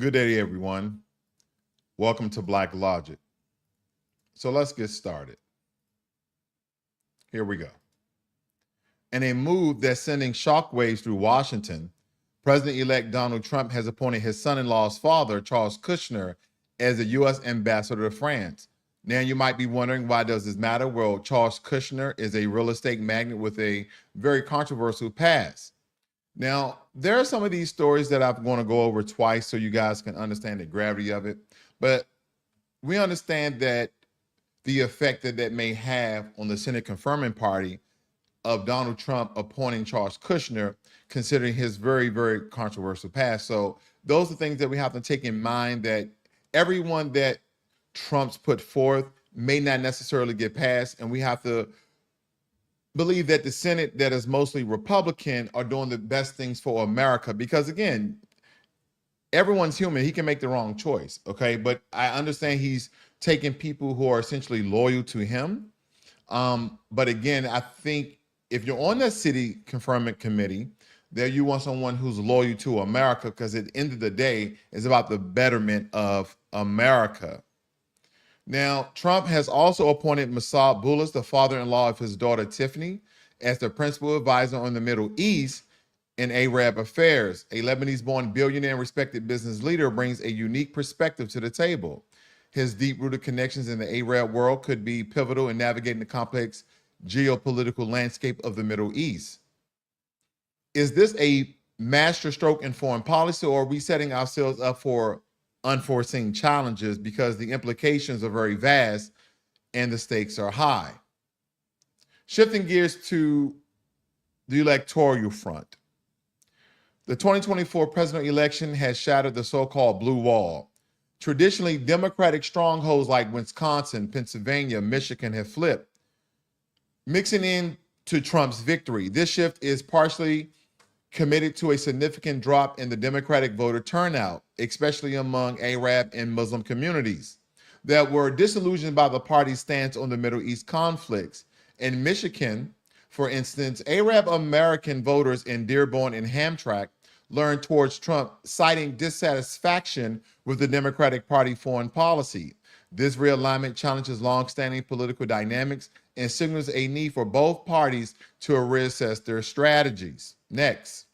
Good day, everyone. Welcome to Black Logic. So let's get started. Here we go. In a move that's sending shockwaves through Washington, President-elect Donald Trump has appointed his son-in-law's father, Charles Kushner, as the U.S. ambassador to France. Now, you might be wondering, why does this matter? Well, Charles Kushner is a real estate magnate with a very controversial past. Now, there are some of these stories that I'm going to go over twice so you guys can understand the gravity of it. But we understand that the effect that may have on the Senate confirming party of Donald Trump appointing Charles Kushner, considering his very, very controversial past. So those are things that we have to take in mind, that everyone that Trump's put forth may not necessarily get passed, and we have to believe that the Senate that is mostly Republican are doing the best things for America, because again, everyone's human. He can make the wrong choice, okay? But I understand he's taking people who are essentially loyal to him. But again, I think if you're on that city confirming committee, there you want someone who's loyal to America, because at the end of the day, it's about the betterment of America. Now, Trump has also appointed Massad Boulos, the father-in-law of his daughter Tiffany, as the principal advisor on the Middle East in Arab affairs. A Lebanese-born billionaire and respected business leader brings a unique perspective to the table. His deep-rooted connections in the Arab world could be pivotal in navigating the complex geopolitical landscape of the Middle East. Is this a masterstroke in foreign policy, or are we setting ourselves up for unforeseen challenges, because the implications are very vast and the stakes are high? Shifting gears to the electoral front. The 2024 presidential election has shattered the so-called blue wall. Traditionally, Democratic strongholds like Wisconsin, Pennsylvania, Michigan have flipped, mixing in to Trump's victory. This shift is partially committed to a significant drop in the Democratic voter turnout, especially among Arab and Muslim communities that were disillusioned by the party's stance on the Middle East conflicts. In Michigan, for instance, Arab American voters in Dearborn and Hamtramck leaned towards Trump, citing dissatisfaction with the Democratic Party foreign policy. This realignment challenges longstanding political dynamics and signals a need for both parties to reassess their strategies. Next,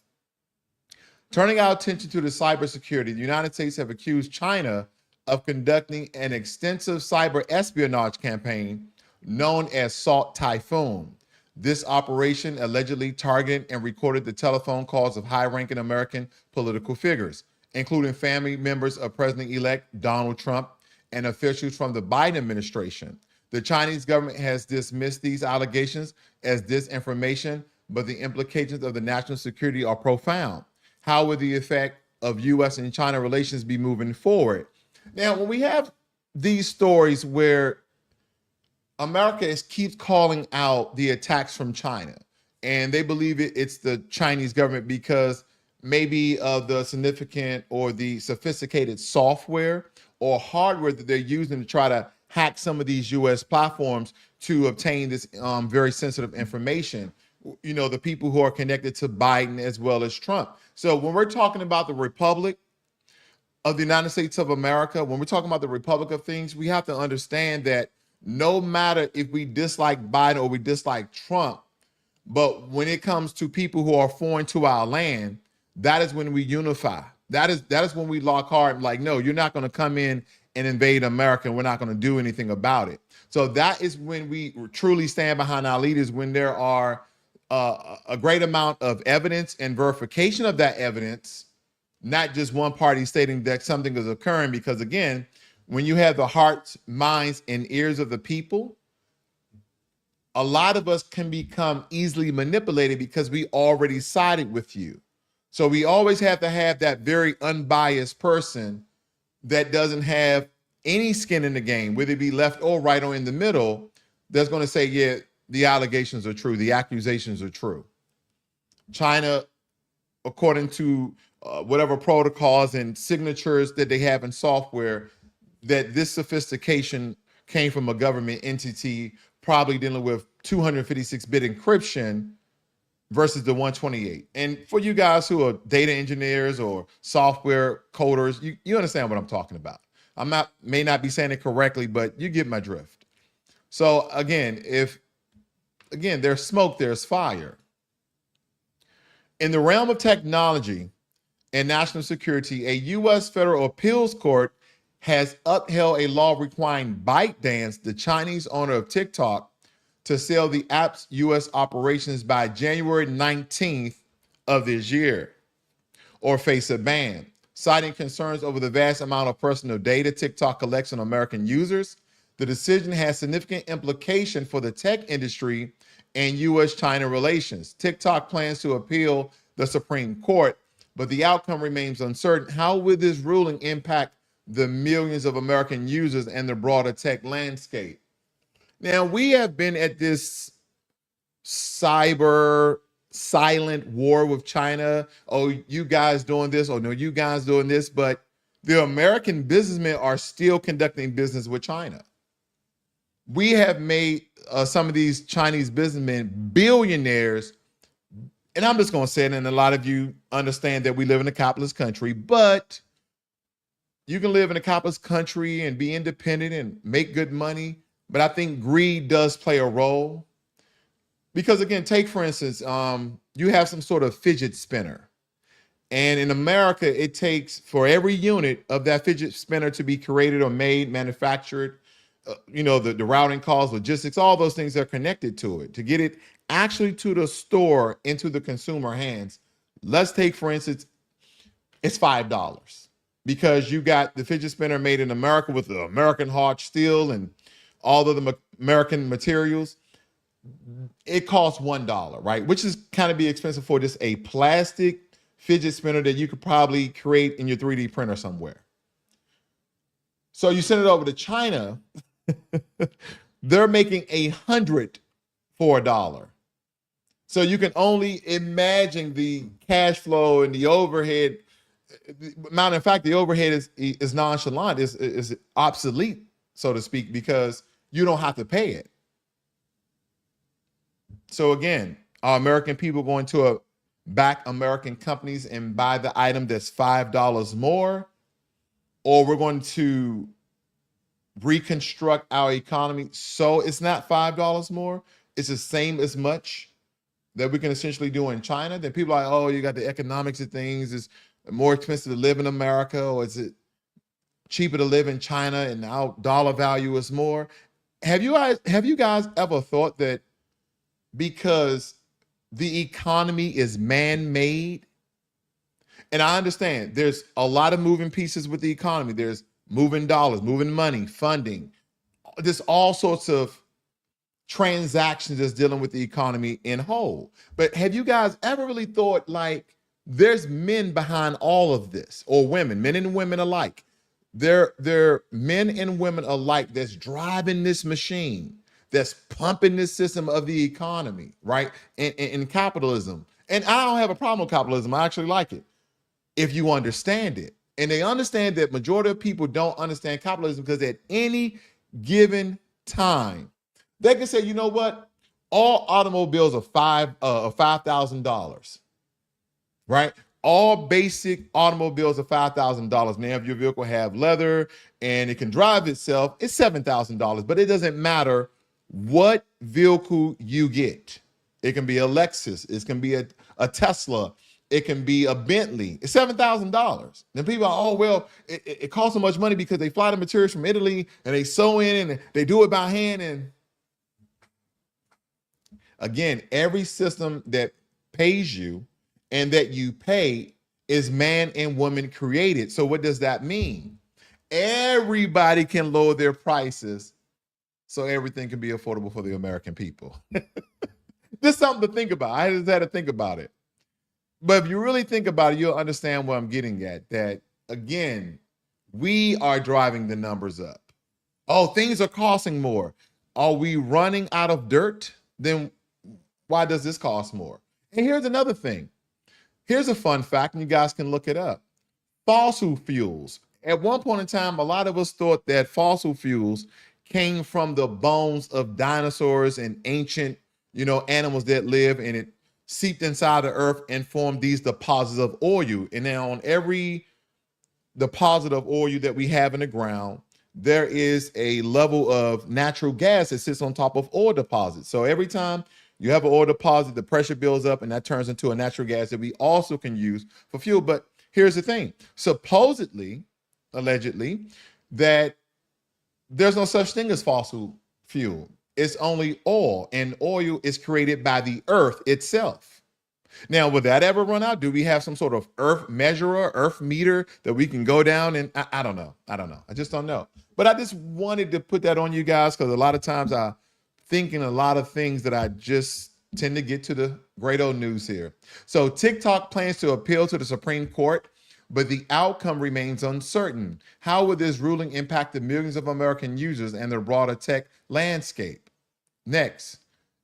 turning our attention to the cybersecurity, the United States have accused China of conducting an extensive cyber espionage campaign known as Salt Typhoon. This operation allegedly targeted and recorded the telephone calls of high-ranking American political figures, including family members of President-elect Donald Trump and officials from the Biden administration. The Chinese government has dismissed these allegations as disinformation, but the implications of the national security are profound. How will the effect of U.S. and China relations be moving forward? Now, when we have these stories where America keeps calling out the attacks from China, and they believe it's the Chinese government because maybe of the significant or the sophisticated software or hardware that they're using to try to hack some of these U.S. platforms to obtain this very sensitive information. You know, the people who are connected to Biden as well as Trump. So when we're talking about the Republic of the United States of America, when we're talking about the Republic of things, we have to understand that no matter if we dislike Biden or we dislike Trump, but when it comes to people who are foreign to our land, that is when we unify. That is when we lock hard, like, no, you're not going to come in and invade America, and we're not going to do anything about it. So that is when we truly stand behind our leaders, when there are a great amount of evidence and verification of that evidence, not just one party stating that something is occurring. Because again, when you have the hearts, minds, and ears of the people, a lot of us can become easily manipulated because we already sided with you. So we always have to have that very unbiased person that doesn't have any skin in the game, whether it be left or right or in the middle, that's going to say, yeah, the allegations are true, the accusations are true. China, according to whatever protocols and signatures that they have in software, that this sophistication came from a government entity probably dealing with 256-bit encryption versus the 128. And for you guys who are data engineers or software coders, you understand what I'm talking about. May not be saying it correctly, but you get my drift. So again, there's smoke, there's fire. In the realm of technology and national security, a U.S. federal appeals court has upheld a law requiring ByteDance, the Chinese owner of TikTok, to sell the app's U.S. operations by January 19th of this year, or face a ban, citing concerns over the vast amount of personal data TikTok collects on American users. The decision has significant implication for the tech industry and U.S.-China relations. TikTok plans to appeal the Supreme Court, but the outcome remains uncertain. How will this ruling impact the millions of American users and the broader tech landscape? Now, we have been at this cyber silent war with China. Oh, you guys doing this? Oh, no, you guys doing this? But the American businessmen are still conducting business with China. We have made some of these Chinese businessmen billionaires. And I'm just going to say it, and a lot of you understand that we live in a capitalist country, but you can live in a capitalist country and be independent and make good money. But I think greed does play a role. Because again, take for instance, you have some sort of fidget spinner. And in America, it takes for every unit of that fidget spinner to be created or made, manufactured, the routing costs, logistics, all those things are connected to it. To get it actually to the store, into the consumer hands, let's take for instance, it's $5. Because you got the fidget spinner made in America with the American hard steel and all of the American materials, it costs $1, right? Which is kind of be expensive for just a plastic fidget spinner that you could probably create in your 3D printer somewhere. So you send it over to China, they're making 100 for $1. So you can only imagine the cash flow and the overhead. Matter of fact, the overhead is nonchalant, is obsolete, so to speak, because you don't have to pay it. So again, are American people going to back American companies and buy the item that's $5 more? Or we're going to reconstruct our economy so it's not $5 more, it's the same as much that we can essentially do in China? Then people are like, oh, you got the economics of things, it's more expensive to live in America, or is it cheaper to live in China and our dollar value is more? Have you guys ever thought that because the economy is man-made, and I understand there's a lot of moving pieces with the economy, there's moving dollars, moving money, funding, there's all sorts of transactions that's dealing with the economy in whole. But have you guys ever really thought, like, there's men behind all of this, or women, men and women alike? They're men and women alike that's driving this machine, that's pumping this system of the economy, right? And capitalism. And I don't have a problem with capitalism. I actually like it if you understand it. And they understand that majority of people don't understand capitalism because at any given time, they can say, you know what? All automobiles are $5,000, right? All basic automobiles are $5,000. Now, if your vehicle have leather and it can drive itself, it's $7,000. But it doesn't matter what vehicle you get. It can be a Lexus. It can be a Tesla. It can be a Bentley. It's $7,000. Then people are, oh, well, it costs so much money because they fly the materials from Italy and they sew in and they do it by hand. And again, every system that pays you and that you pay is man and woman created. So what does that mean? Everybody can lower their prices so everything can be affordable for the American people. Just something to think about. I just had to think about it. But if you really think about it, you'll understand what I'm getting at. That, again, we are driving the numbers up. Oh, things are costing more. Are we running out of dirt? Then why does this cost more? And here's another thing. Here's a fun fact, and you guys can look it up. Fossil fuels. At one point in time, a lot of us thought that fossil fuels came from the bones of dinosaurs and ancient, animals that live, and it seeped inside the earth and formed these deposits of oil. And then on every deposit of oil that we have in the ground, there is a level of natural gas that sits on top of oil deposits. So every time you have an oil deposit, the pressure builds up and that turns into a natural gas that we also can use for fuel. But here's the thing, supposedly, allegedly, that there's no such thing as fossil fuel. It's only oil, and oil is created by the earth itself. Now, will that ever run out? Do we have some sort of earth measurer, earth meter that we can go down and I don't know. I just don't know. But I just wanted to put that on you guys because a lot of times I think in a lot of things that I just tend to get to the great old news here. So TikTok plans to appeal to the Supreme Court, but the outcome remains uncertain. How will this ruling impact the millions of American users and the broader tech landscape? Next,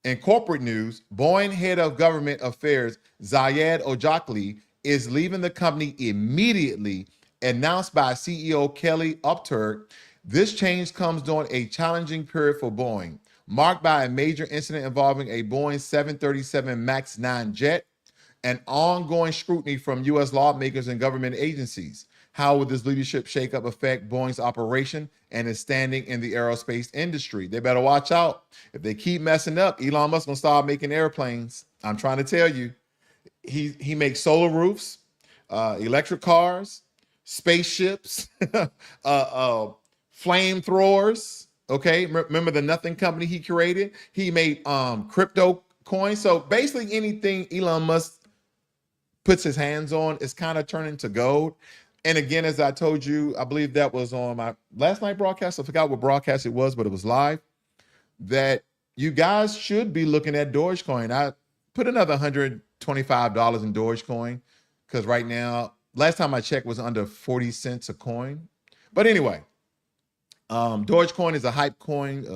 in corporate news, Boeing head of government affairs Zayed Ojokli is leaving the company immediately, announced by CEO Kelly Upturk. This change comes during a challenging period for Boeing, marked by a major incident involving a Boeing 737 MAX 9 jet and ongoing scrutiny from U.S. lawmakers and government agencies. How will this leadership shakeup affect Boeing's operation and its standing in the aerospace industry? They better watch out. If they keep messing up, Elon Musk gonna start making airplanes. I'm trying to tell you. He makes solar roofs, electric cars, spaceships, flamethrowers. Okay, remember the Nothing company he created? He made crypto coins. So basically anything Elon Musk puts his hands on is kind of turning to gold. And again, as I told you, I believe that was on my last night broadcast. I forgot what broadcast it was, but it was live. That you guys should be looking at Dogecoin. I put another $125 in Dogecoin because right now, last time I checked was under 40 cents a coin. But anyway, Dogecoin is a hype coin,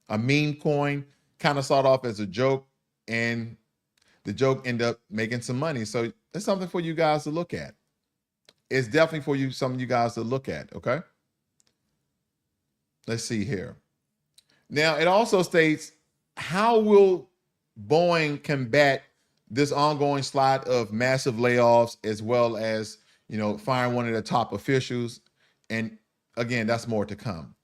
a meme coin, kind of started off as a joke, and the joke ended up making some money. So it's something for you guys to look at. It's definitely for you, some of you guys to look at, okay? Let's see here. Now, it also states, how will Boeing combat this ongoing slide of massive layoffs as well as, firing one of the top officials? And again, that's more to come.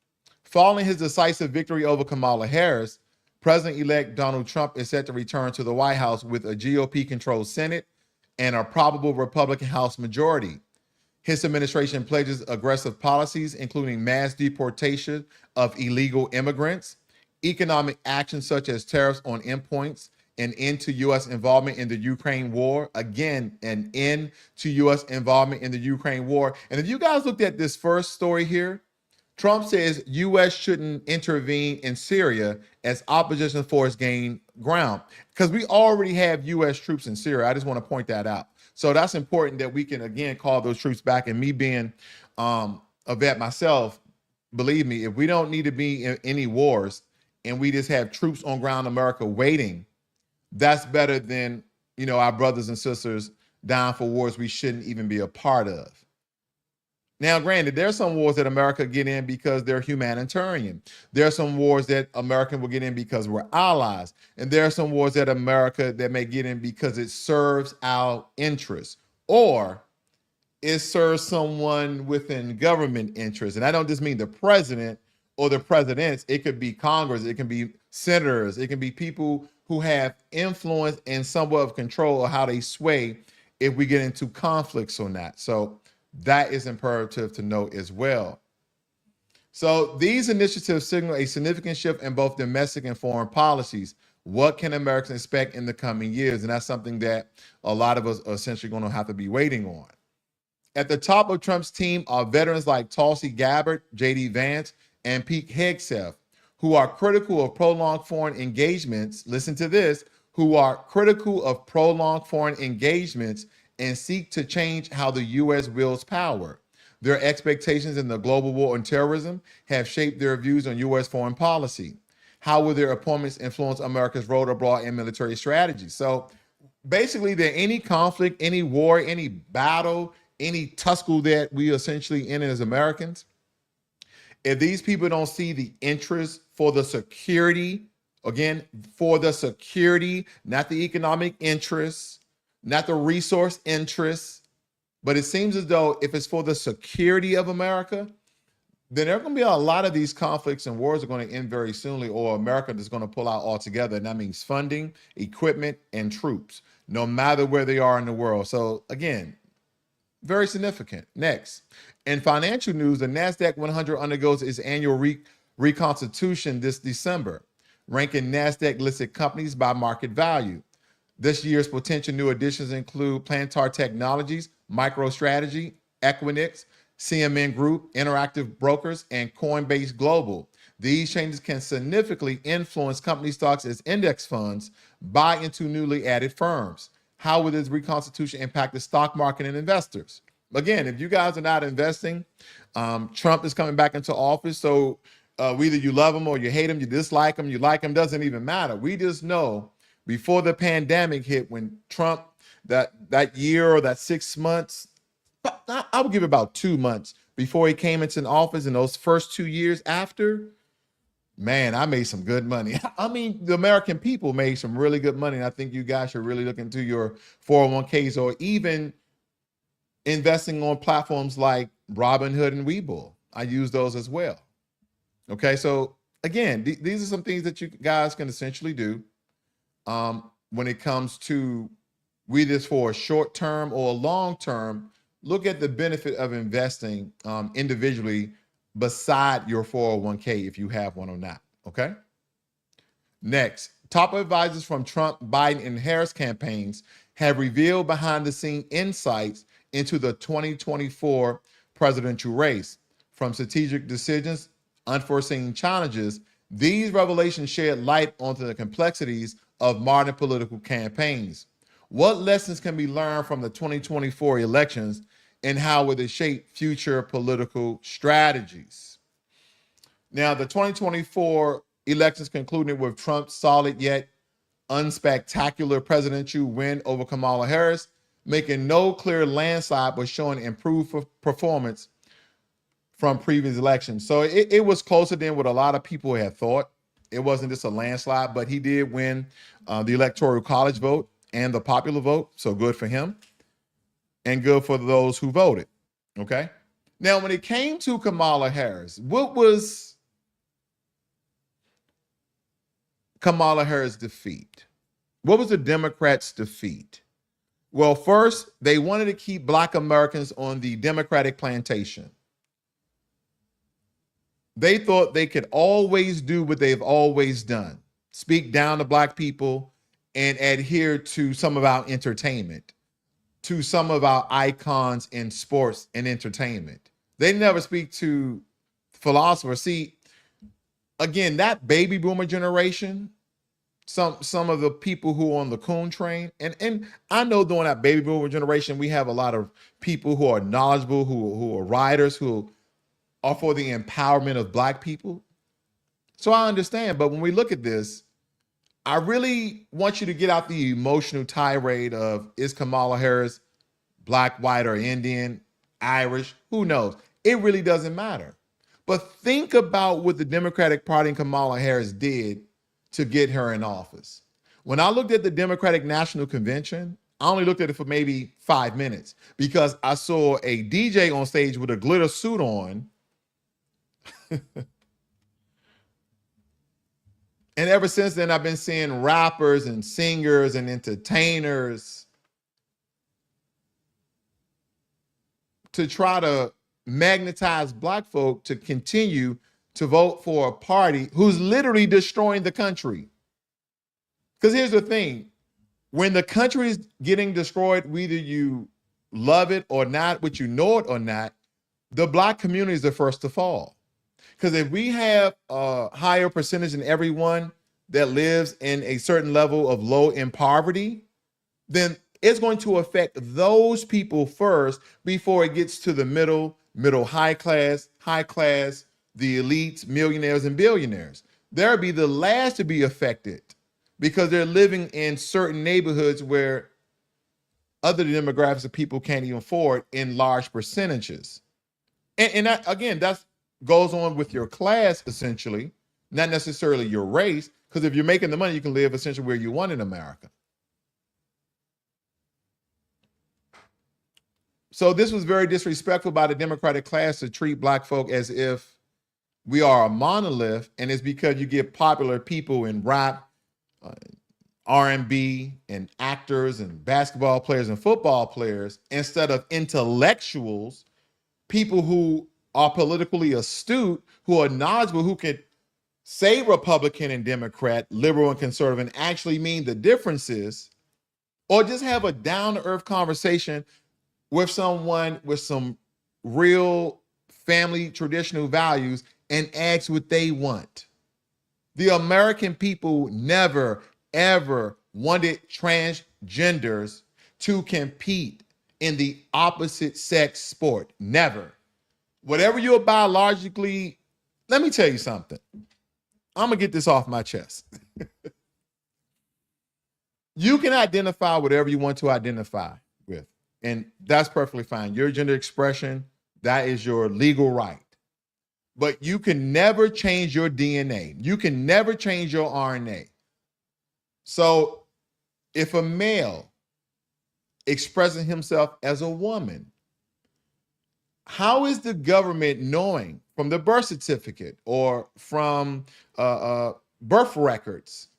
Following his decisive victory over Kamala Harris, President-elect Donald Trump is set to return to the White House with a GOP-controlled Senate and a probable Republican House majority. His administration pledges aggressive policies, including mass deportation of illegal immigrants, economic actions such as tariffs on imports, an end to U.S. involvement in the Ukraine war. Again, an end to U.S. involvement in the Ukraine war. And if you guys looked at this first story here, Trump says U.S. shouldn't intervene in Syria as opposition force gain ground, because we already have U.S. troops in Syria. I just want to point that out. So that's important that we can, again, call those troops back. And me being a vet myself, believe me, if we don't need to be in any wars and we just have troops on ground in America waiting, that's better than, our brothers and sisters dying for wars we shouldn't even be a part of. Now, granted, there are some wars that America get in because they're humanitarian. There are some wars that America will get in because we're allies. And there are some wars that America that may get in because it serves our interests or it serves someone within government interest. And I don't just mean the president or the presidents. It could be Congress. It can be senators. It can be people who have influence and somewhat of control of how they sway if we get into conflicts or not. So that is imperative to note as well. So these initiatives signal a significant shift in both domestic and foreign policies. What can Americans expect in the coming years? And that's something that a lot of us are essentially going to have to be waiting on. At the top of Trump's team are veterans like Tulsi Gabbard, J.D. Vance, and Pete Hegseth, who are critical of prolonged foreign engagements. Listen to this, who are critical of prolonged foreign engagements and seek to change how the U.S. wields power. Their expectations in the global war on terrorism have shaped their views on U.S. foreign policy. How will their appointments influence America's role abroad and military strategy? So basically, there any conflict, any war, any battle, any tussle that we essentially in as Americans, if these people don't see the interest for the security Again, for the security, not the economic interests, not the resource interests, but it seems as though if it's for the security of America, then there are going to be a lot of these conflicts and wars are going to end very soonly, or America is going to pull out altogether. And that means funding, equipment, and troops, no matter where they are in the world. So again, very significant. Next, in financial news, the NASDAQ 100 undergoes its annual reconstitution this December, ranking NASDAQ listed companies by market value. This year's potential new additions include Plantar Technologies, MicroStrategy, Equinix, CMN Group, Interactive Brokers, and Coinbase Global. These changes can significantly influence company stocks as index funds buy into newly added firms. How will this reconstitution impact the stock market and investors? Again, if you guys are not investing, Trump is coming back into office, so whether you love him or you hate him, you dislike him, you like him, doesn't even matter. We just know before the pandemic hit, when Trump, that year or that 6 months, I would give it about 2 months before he came into office, and those first 2 years after, man, I made some good money. I mean, the American people made some really good money. And I think you guys should really look into your 401ks or even investing on platforms like Robinhood and Webull. I use those as well. Okay, so again, these are some things that you guys can essentially do when it comes to whether it's for a short term or a long term. Look at the benefit of investing individually beside your 401k if you have one or not, okay? Next, top advisors from Trump, Biden, and Harris campaigns have revealed behind-the-scene insights into the 2024 presidential race. From strategic decisions, unforeseen challenges, these revelations shed light onto the complexities of modern political campaigns. What lessons can be learned from the 2024 elections, and how will it shape future political strategies? Now, the 2024 elections concluded with Trump's solid yet unspectacular presidential win over Kamala Harris, making no clear landslide, but showing improved performance from previous elections. So it was closer than what a lot of people had thought. It wasn't just a landslide, but he did win the Electoral College vote and the popular vote. So good for him and good for those who voted. Okay. Now, when it came to Kamala Harris, what was Kamala Harris' defeat? What was the Democrats' defeat? Well, first, they wanted to keep Black Americans on the Democratic plantation. They thought they could always do what they've always done, speak down to Black people and adhere to some of our entertainment, to some of our icons in sports and entertainment. They never speak to philosophers. See, again, that baby boomer generation, some of the people who are on the coon train, and I know during that baby boomer generation, we have a lot of people who are knowledgeable, who are writers, who are for the empowerment of Black people. So I understand, but when we look at this, I really want you to get out the emotional tirade of, is Kamala Harris Black, white, or Indian, Irish? Who knows? It really doesn't matter. But think about what the Democratic Party and Kamala Harris did to get her in office. When I looked at the Democratic National Convention, I only looked at it for maybe 5 minutes because I saw a DJ on stage with a glitter suit on. And ever since then, I've been seeing rappers and singers and entertainers to try to magnetize Black folk to continue to vote for a party who's literally destroying the country. Because here's the thing, when the country is getting destroyed, whether you love it or not, whether you know it or not, the Black community is the first to fall. Because if we have a higher percentage than everyone that lives in a certain level of low in poverty, then it's going to affect those people first before it gets to the middle, high class, the elites, millionaires, and billionaires. They'll be the last to be affected because they're living in certain neighborhoods where other demographics of people can't even afford in large percentages. And that, again, that's goes on with your class, essentially, not necessarily your race, Because if you're making the money, you can live essentially where you want in America. So this was very disrespectful by the Democratic class to treat Black folk as if we are a monolith, and it's because you get popular people in rap, R&B, and actors and basketball players and football players instead of intellectuals, people who are politically astute, who are knowledgeable, who can say Republican and Democrat, liberal and conservative, and actually mean the differences, or just have a down-to-earth conversation with someone with some real family traditional values and ask what they want. The American people never, ever wanted transgenders to compete in the opposite sex sport. Never. Whatever you're biologically, let me tell you something. I'm going to get this off my chest. You can identify whatever you want to identify with, and that's perfectly fine. Your gender expression, that is your legal right. But you can never change your DNA. You can never change your RNA. So if a male expressing himself as a woman, how is the government knowing from the birth certificate or from birth records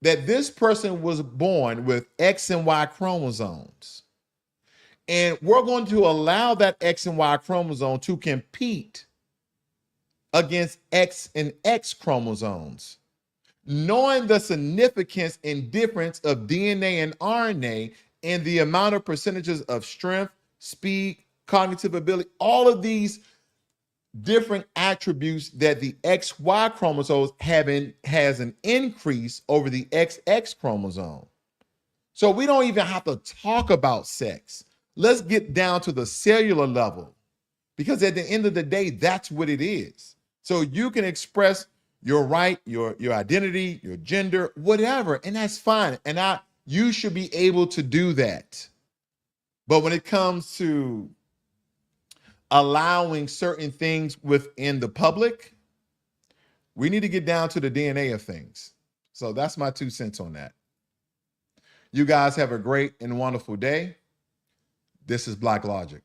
that this person was born with X and Y chromosomes? And we're going to allow that X and Y chromosome to compete against X and X chromosomes. Knowing the significance and difference of DNA and RNA and the amount of percentages of strength, speed, cognitive ability, all of these different attributes that the XY chromosomes has an increase over the XX chromosome. So we don't even have to talk about sex. Let's get down to the cellular level, because at the end of the day, that's what it is. So you can express your right, your identity, your gender, whatever, and that's fine. And you should be able to do that. But when it comes to allowing certain things within the public, we need to get down to the DNA of things. So that's my 2 cents on that. You guys have a great and wonderful day. This is Black Logic.